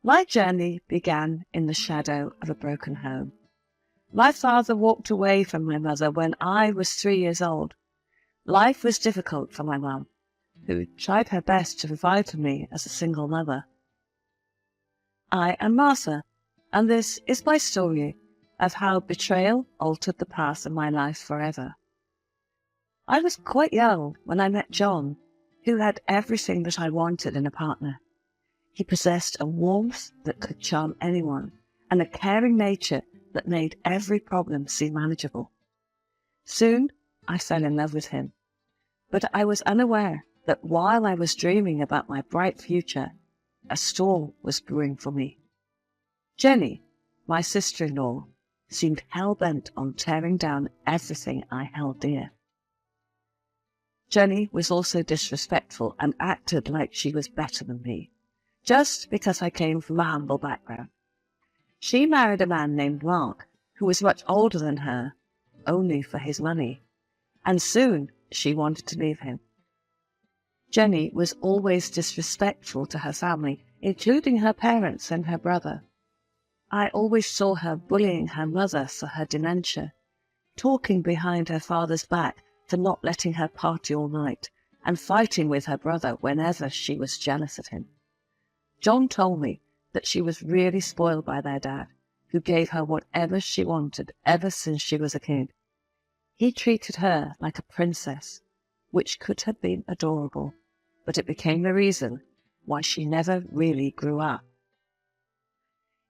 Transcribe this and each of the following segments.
My journey began in the shadow of a broken home. My father walked away from my mother when I was 3 years old. Life was difficult for my mum, who tried her best to provide for me as a single mother. I am Martha, and this is my story of how betrayal altered the path of my life forever. I was quite young when I met John, who had everything that I wanted in a partner. He possessed a warmth that could charm anyone, and a caring nature that made every problem seem manageable. Soon, I fell in love with him, but I was unaware that while I was dreaming about my bright future, a storm was brewing for me. Jenny, my sister-in-law, seemed hell-bent on tearing down everything I held dear. Jenny was also disrespectful and acted like she was better than me, just because I came from a humble background. She married a man named Mark, who was much older than her, only for his money, and soon she wanted to leave him. Jenny was always disrespectful to her family, including her parents and her brother. I always saw her bullying her mother for her dementia, talking behind her father's back for not letting her party all night, and fighting with her brother whenever she was jealous of him. John told me that she was really spoiled by their dad, who gave her whatever she wanted ever since she was a kid. He treated her like a princess, which could have been adorable, but it became the reason why she never really grew up.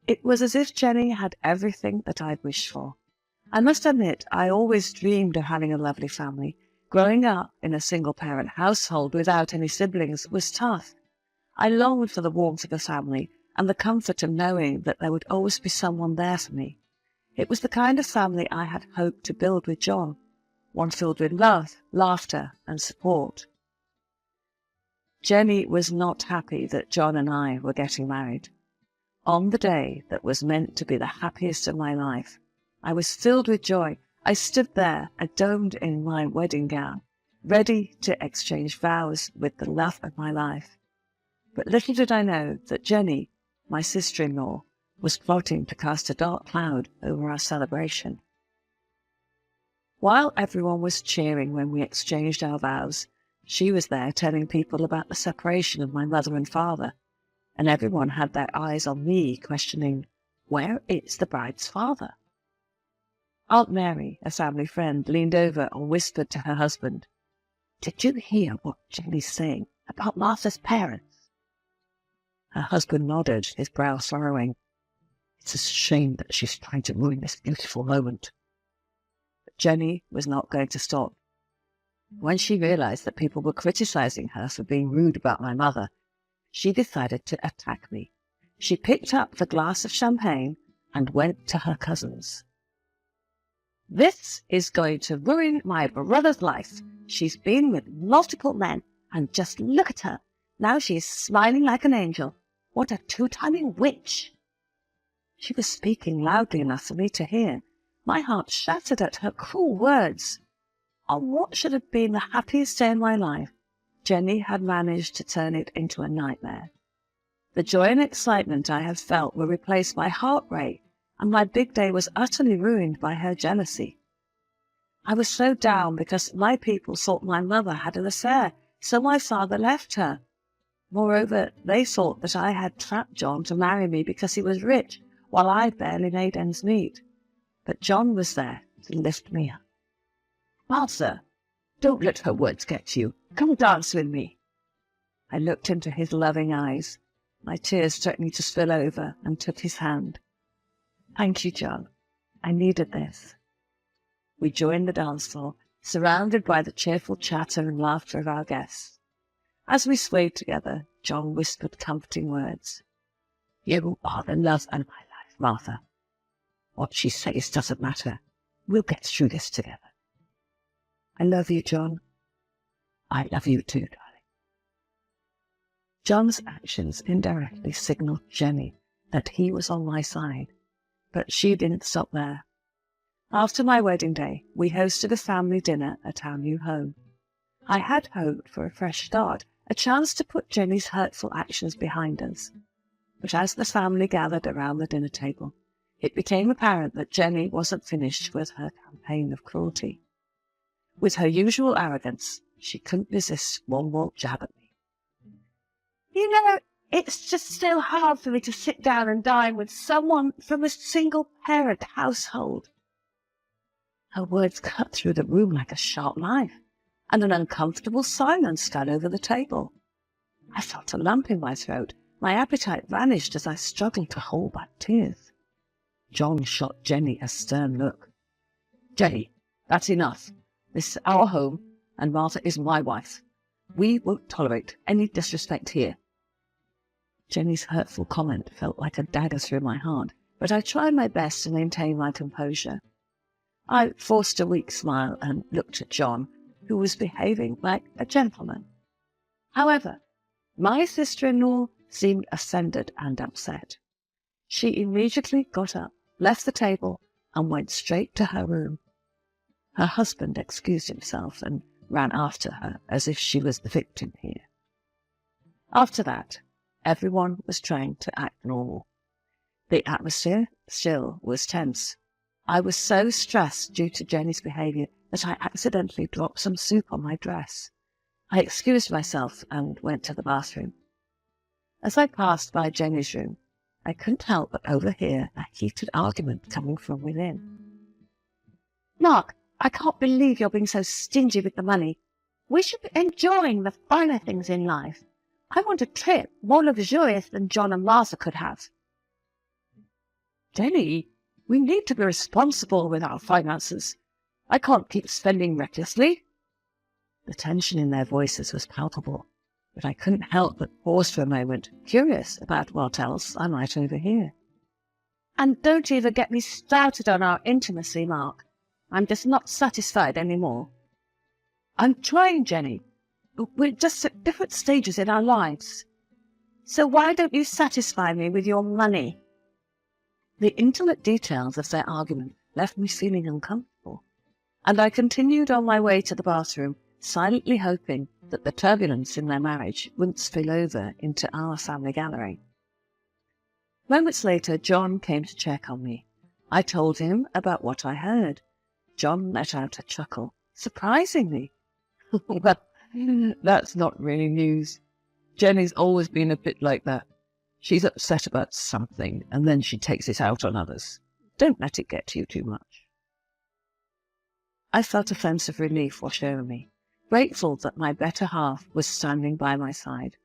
It was as if Jenny had everything that I'd wished for. I must admit, I always dreamed of having a lovely family. Growing up in a single-parent household without any siblings was tough. I longed for the warmth of a family and the comfort of knowing that there would always be someone there for me. It was the kind of family I had hoped to build with John, one filled with love, laughter, and support. Jenny was not happy that John and I were getting married. On the day that was meant to be the happiest of my life, I was filled with joy. I stood there, adorned in my wedding gown, ready to exchange vows with the love of my life. But little did I know that Jenny, my sister-in-law, was plotting to cast a dark cloud over our celebration. While everyone was cheering when we exchanged our vows, she was there telling people about the separation of my mother and father, and everyone had their eyes on me, questioning, where is the bride's father? Aunt Mary, a family friend, leaned over and whispered to her husband, "Did you hear what Jenny's saying about Martha's parents?" Her husband nodded, his brow furrowing. "It's a shame that she's trying to ruin this beautiful moment." But Jenny was not going to stop. When she realized that people were criticizing her for being rude about my mother, she decided to attack me. She picked up the glass of champagne and went to her cousins. "This is going to ruin my brother's life. She's been with multiple men, and just look at her. Now she's smiling like an angel. What a two-timing witch!" She was speaking loudly enough for me to hear. My heart shattered at her cruel words. On what should have been the happiest day in my life, Jenny had managed to turn it into a nightmare. The joy and excitement I had felt were replaced by heart rate, and my big day was utterly ruined by her jealousy. I was so down because my people thought my mother had an affair, so my father left her. Moreover, they thought that I had trapped John to marry me because he was rich, while I barely made ends meet. But John was there to lift me up. "Martha, don't let her words get to you. Come dance with me." I looked into his loving eyes, my tears threatening to spill over, and took his hand. "Thank you, John. I needed this." We joined the dance floor, surrounded by the cheerful chatter and laughter of our guests. As we swayed together, John whispered comforting words. "You are the love of my life, Martha. What she says doesn't matter. We'll get through this together." "I love you, John." "I love you too, darling." John's actions indirectly signaled Jenny that he was on my side, but she didn't stop there. After my wedding day, we hosted a family dinner at our new home. I had hoped for a fresh start, a chance to put Jenny's hurtful actions behind us. But as the family gathered around the dinner table, it became apparent that Jenny wasn't finished with her campaign of cruelty. With her usual arrogance, she couldn't resist one more jab at me. You know, it's just so hard for me to sit down and dine with someone from a single-parent household. Her words cut through the room like a sharp knife, and an uncomfortable silence fell over the table. I felt a lump in my throat. My appetite vanished as I struggled to hold back tears. John shot Jenny a stern look. Jenny, that's enough. This is our home, and Martha is my wife. We won't tolerate any disrespect here. Jenny's hurtful comment felt like a dagger through my heart, but I tried my best to maintain my composure. I forced a weak smile and looked at John, who was behaving like a gentleman. However, my sister-in-law seemed offended and upset. She immediately got up, left the table, and went straight to her room. Her husband excused himself and ran after her as if she was the victim here. After that, everyone was trying to act normal. The atmosphere still was tense. I was so stressed due to Jenny's behaviour that I accidentally dropped some soup on my dress. I excused myself and went to the bathroom. As I passed by Jenny's room, I couldn't help but overhear a heated argument coming from within. Mark, I can't believe you're being so stingy with the money. We should be enjoying the finer things in life. I want a trip more luxurious than John and Martha could have. Jenny, we need to be responsible with our finances. I can't keep spending recklessly. The tension in their voices was palpable, but I couldn't help but pause for a moment, curious about what else I might overhear. And don't even get me started on our intimacy, Mark. I'm just not satisfied anymore. I'm trying, Jenny. We're just at different stages in our lives. So why don't you satisfy me with your money? The intimate details of their argument left me feeling uncomfortable, and I continued on my way to the bathroom, silently hoping that the turbulence in their marriage wouldn't spill over into our family gathering. Moments later, John came to check on me. I told him about what I heard. John let out a chuckle. Surprisingly. Well, that's not really news. Jenny's always been a bit like that. She's upset about something, and then she takes it out on others. Don't let it get to you too much. I felt a sense of relief wash over me, grateful that my better half was standing by my side.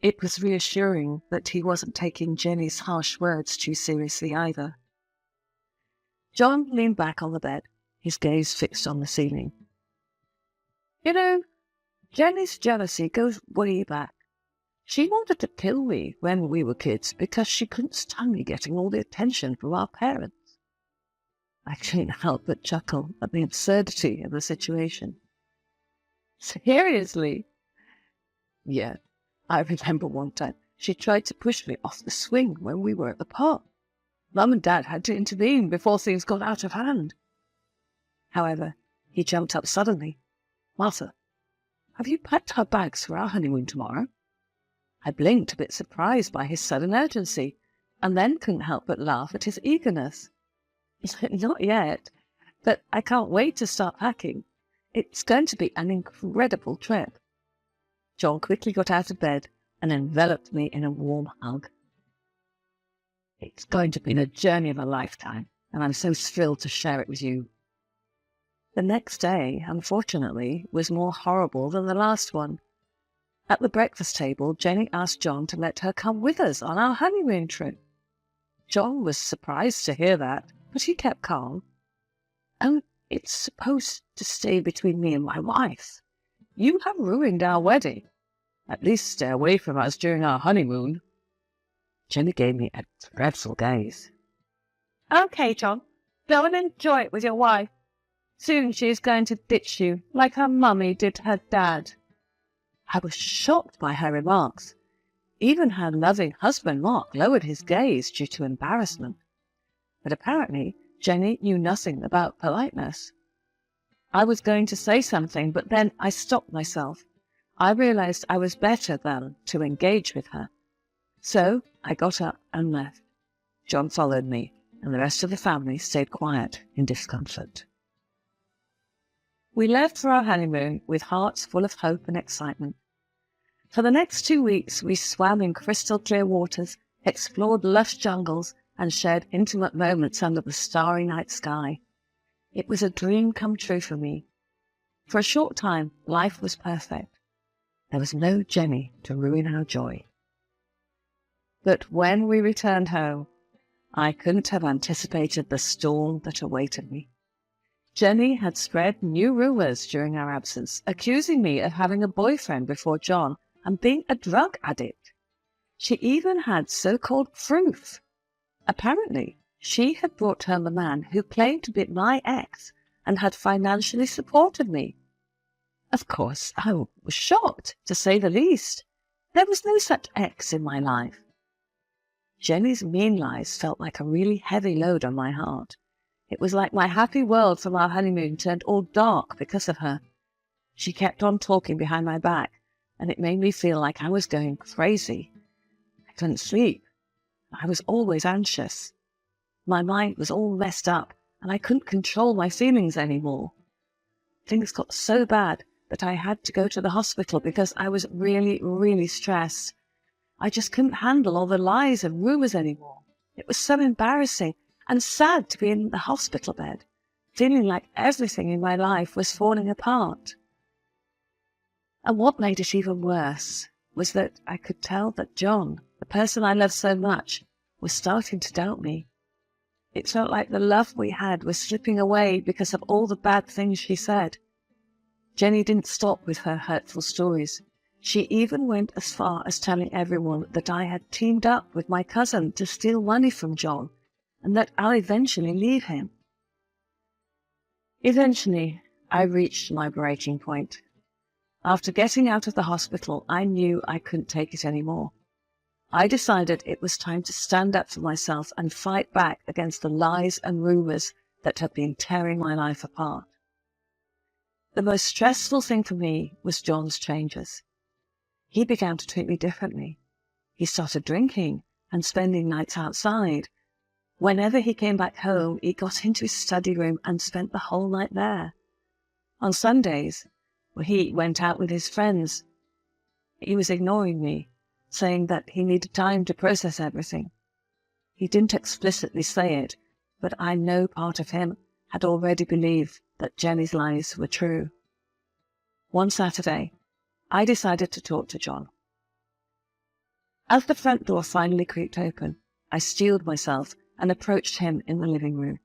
It was reassuring that he wasn't taking Jenny's harsh words too seriously either. John leaned back on the bed, his gaze fixed on the ceiling. You know, Jenny's jealousy goes way back. She wanted to kill me when we were kids because she couldn't stand me getting all the attention from our parents. I couldn't help but chuckle at the absurdity of the situation. Seriously? Yeah, I remember one time she tried to push me off the swing when we were at the park. Mum and Dad had to intervene before things got out of hand. However, he jumped up suddenly. Martha, have you packed our bags for our honeymoon tomorrow? I blinked, a bit surprised by his sudden urgency, and then couldn't help but laugh at his eagerness. Not yet, but I can't wait to start packing. It's going to be an incredible trip. John quickly got out of bed and enveloped me in a warm hug. It's going to be the journey of a lifetime, and I'm so thrilled to share it with you. The next day, unfortunately, was more horrible than the last one. At the breakfast table, Jenny asked John to let her come with us on our honeymoon trip. John was surprised to hear that, but he kept calm. Oh, it's supposed to stay between me and my wife. You have ruined our wedding. At least stay away from us during our honeymoon. Jenny gave me a dreadful gaze. Okay, John, go and enjoy it with your wife. Soon she is going to ditch you, like her mummy did her dad. I was shocked by her remarks. Even her loving husband, Mark, lowered his gaze due to embarrassment. But apparently, Jenny knew nothing about politeness. I was going to say something, but then I stopped myself. I realized I was better than to engage with her. So I got up and left. John followed me, and the rest of the family stayed quiet in discomfort. We left for our honeymoon with hearts full of hope and excitement. For the next 2 weeks, we swam in crystal clear waters, explored lush jungles, and shared intimate moments under the starry night sky. It was a dream come true for me. For a short time, life was perfect. There was no Jenny to ruin our joy. But when we returned home, I couldn't have anticipated the storm that awaited me. Jenny had spread new rumours during our absence, accusing me of having a boyfriend before John and being a drug addict. She even had so-called proof. Apparently, she had brought home a man who claimed to be my ex and had financially supported me. Of course, I was shocked, to say the least. There was no such ex in my life. Jenny's mean lies felt like a really heavy load on my heart. It was like my happy world from our honeymoon turned all dark because of her. She kept on talking behind my back, and it made me feel like I was going crazy. I couldn't sleep. I was always anxious. My mind was all messed up, and I couldn't control my feelings anymore. Things got so bad that I had to go to the hospital because I was really, really stressed. I just couldn't handle all the lies and rumours anymore. It was so embarrassing and sad to be in the hospital bed, feeling like everything in my life was falling apart. And what made it even worse was that I could tell that John, the person I loved so much, was starting to doubt me. It felt like the love we had was slipping away because of all the bad things she said. Jenny didn't stop with her hurtful stories. She even went as far as telling everyone that I had teamed up with my cousin to steal money from John, and that I'll eventually leave him. Eventually, I reached my breaking point. After getting out of the hospital, I knew I couldn't take it anymore. I decided it was time to stand up for myself and fight back against the lies and rumours that had been tearing my life apart. The most stressful thing for me was John's changes. He began to treat me differently. He started drinking and spending nights outside. Whenever he came back home, he got into his study room and spent the whole night there. On Sundays, when he went out with his friends, he was ignoring me, saying that he needed time to process everything. He didn't explicitly say it, but I know part of him had already believed that Jenny's lies were true. One Saturday, I decided to talk to John. As the front door finally creaked open, I steeled myself and approached him in the living room.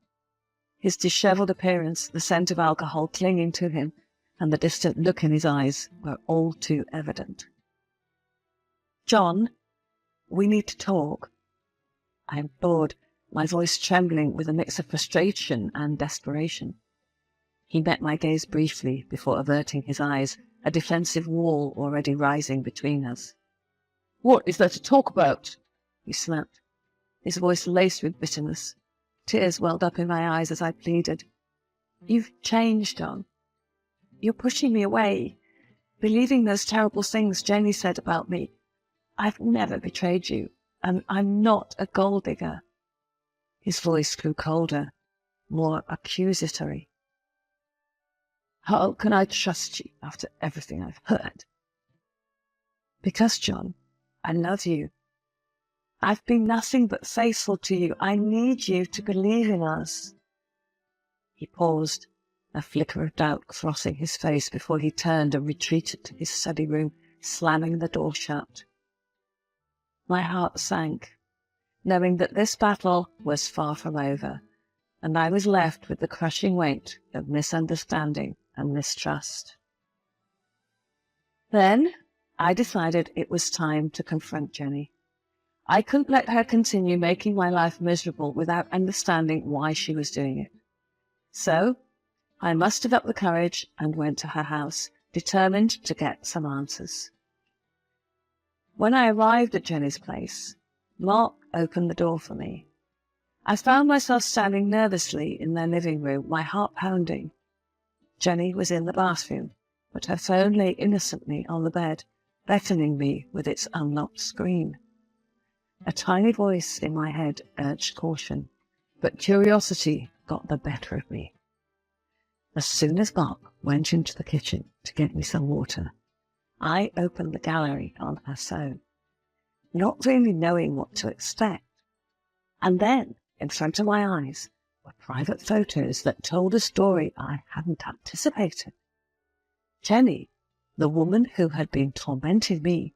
His dishevelled appearance, the scent of alcohol clinging to him, and the distant look in his eyes were all too evident. "John, we need to talk," I implored, my voice trembling with a mix of frustration and desperation. He met my gaze briefly before averting his eyes, a defensive wall already rising between us. "What is there to talk about?" he snapped, his voice laced with bitterness. Tears welled up in my eyes as I pleaded. "You've changed, John. You're pushing me away, believing those terrible things Jenny said about me. I've never betrayed you, and I'm not a gold digger." His voice grew colder, more accusatory. "How can I trust you after everything I've heard?" "Because, John, I love you. I've been nothing but faithful to you. I need you to believe in us." He paused, a flicker of doubt crossing his face before he turned and retreated to his study room, slamming the door shut. My heart sank, knowing that this battle was far from over, and I was left with the crushing weight of misunderstanding and mistrust. Then I decided it was time to confront Jenny. I couldn't let her continue making my life miserable without understanding why she was doing it. So I mustered up the courage and went to her house, determined to get some answers. When I arrived at Jenny's place, Mark opened the door for me. I found myself standing nervously in their living room, my heart pounding. Jenny was in the bathroom, but her phone lay innocently on the bed, beckoning me with its unlocked screen. A tiny voice in my head urged caution, but curiosity got the better of me. As soon as Mark went into the kitchen to get me some water, I opened the gallery on her phone, not really knowing what to expect. And then, in front of my eyes, were private photos that told a story I hadn't anticipated. Jenny, the woman who had been tormenting me,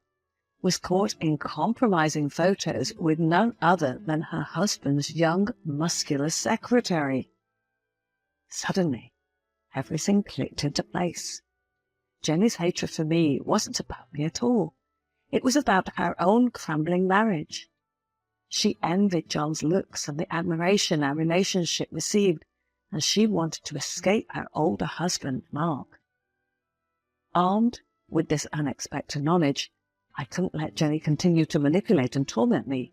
was caught in compromising photos with none other than her husband's young, muscular secretary. Suddenly, everything clicked into place. Jenny's hatred for me wasn't about me at all. It was about her own crumbling marriage. She envied John's looks and the admiration our relationship received, and she wanted to escape her older husband, Mark. Armed with this unexpected knowledge, I couldn't let Jenny continue to manipulate and torment me.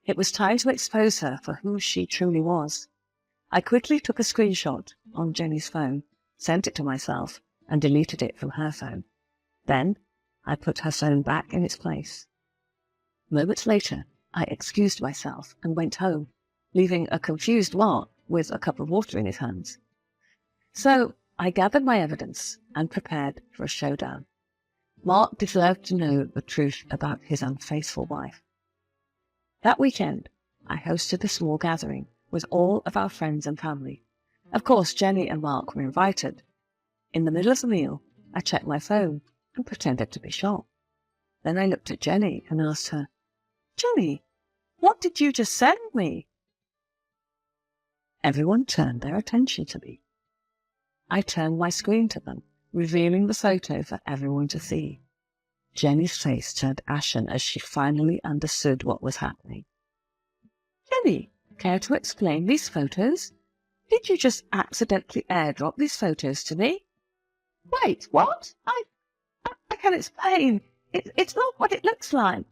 It was time to expose her for who she truly was. I quickly took a screenshot on Jenny's phone, sent it to myself, and deleted it from her phone. Then I put her phone back in its place. Moments later, I excused myself and went home, leaving a confused Mark with a cup of water in his hands. So I gathered my evidence and prepared for a showdown. Mark deserved to know the truth about his unfaithful wife. That weekend, I hosted a small gathering with all of our friends and family. Of course, Jenny and Mark were invited. In the middle of the meal, I checked my phone and pretended to be shocked. Then I looked at Jenny and asked her, "Jenny, what did you just send me?" Everyone turned their attention to me. I turned my screen to them, revealing the photo for everyone to see. Jenny's face turned ashen as she finally understood what was happening. "Jenny, care to explain these photos? Did you just accidentally airdrop these photos to me?" "Wait, what? I can explain. It's not what it looks like."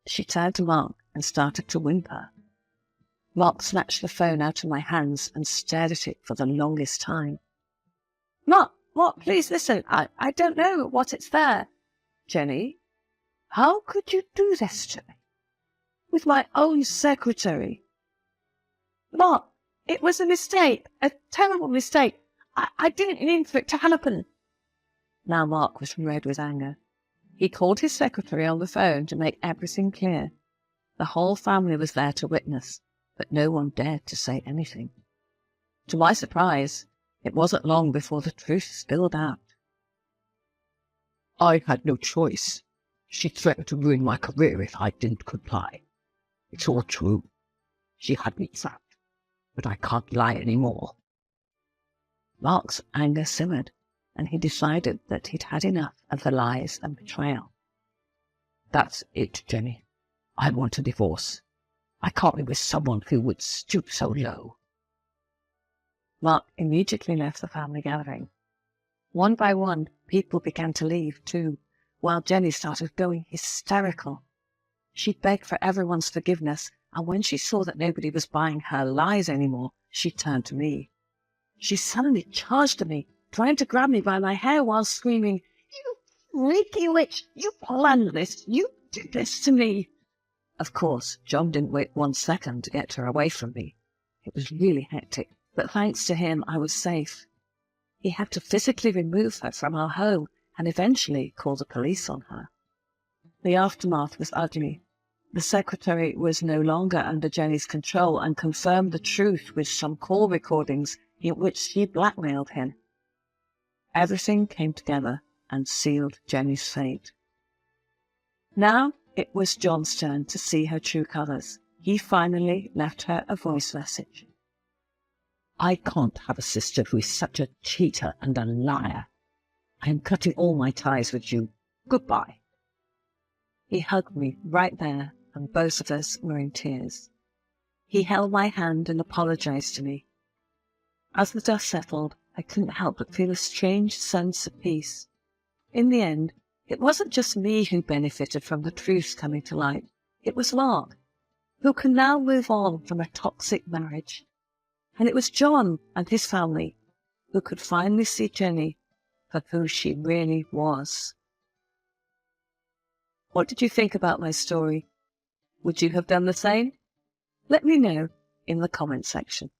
She turned to Mark and started to whimper. Mark snatched the phone out of my hands and stared at it for the longest time. "Mark, please listen. I don't know what it's there." "Jenny, how could you do this to me? With my own secretary?" "Mark, it was a mistake, a terrible mistake. I didn't mean for it to happen." Now Mark was red with anger. He called his secretary on the phone to make everything clear. The whole family was there to witness, but no one dared to say anything. To my surprise, it wasn't long before the truth spilled out. "I had no choice. She threatened to ruin my career if I didn't comply. It's all true. She had me trapped, but I can't lie anymore." Mark's anger simmered, and he decided that he'd had enough of the lies and betrayal. "That's it, Jenny. I want a divorce. I can't be with someone who would stoop so low." Mark immediately left the family gathering. One by one, people began to leave too, while Jenny started going hysterical. She begged for everyone's forgiveness, and when she saw that nobody was buying her lies anymore, she turned to me. She suddenly charged at me, trying to grab me by my hair while screaming, "You freaky witch! You planned this! You did this to me!" Of course, John didn't wait 1 second to get her away from me. It was really hectic, but thanks to him, I was safe. He had to physically remove her from our home and eventually call the police on her. The aftermath was ugly. The secretary was no longer under Jenny's control and confirmed the truth with some call recordings in which she blackmailed him. Everything came together and sealed Jenny's fate. Now it was John's turn to see her true colours. He finally left her a voice message. "I can't have a sister who is such a cheater and a liar. I am cutting all my ties with you. Goodbye." He hugged me right there, and both of us were in tears. He held my hand and apologized to me. As the dust settled, I couldn't help but feel a strange sense of peace. In the end, it wasn't just me who benefited from the truth coming to light. It was Mark, who can now move on from a toxic marriage. And it was John and his family who could finally see Jenny for who she really was. What did you think about my story? Would you have done the same? Let me know in the comment section.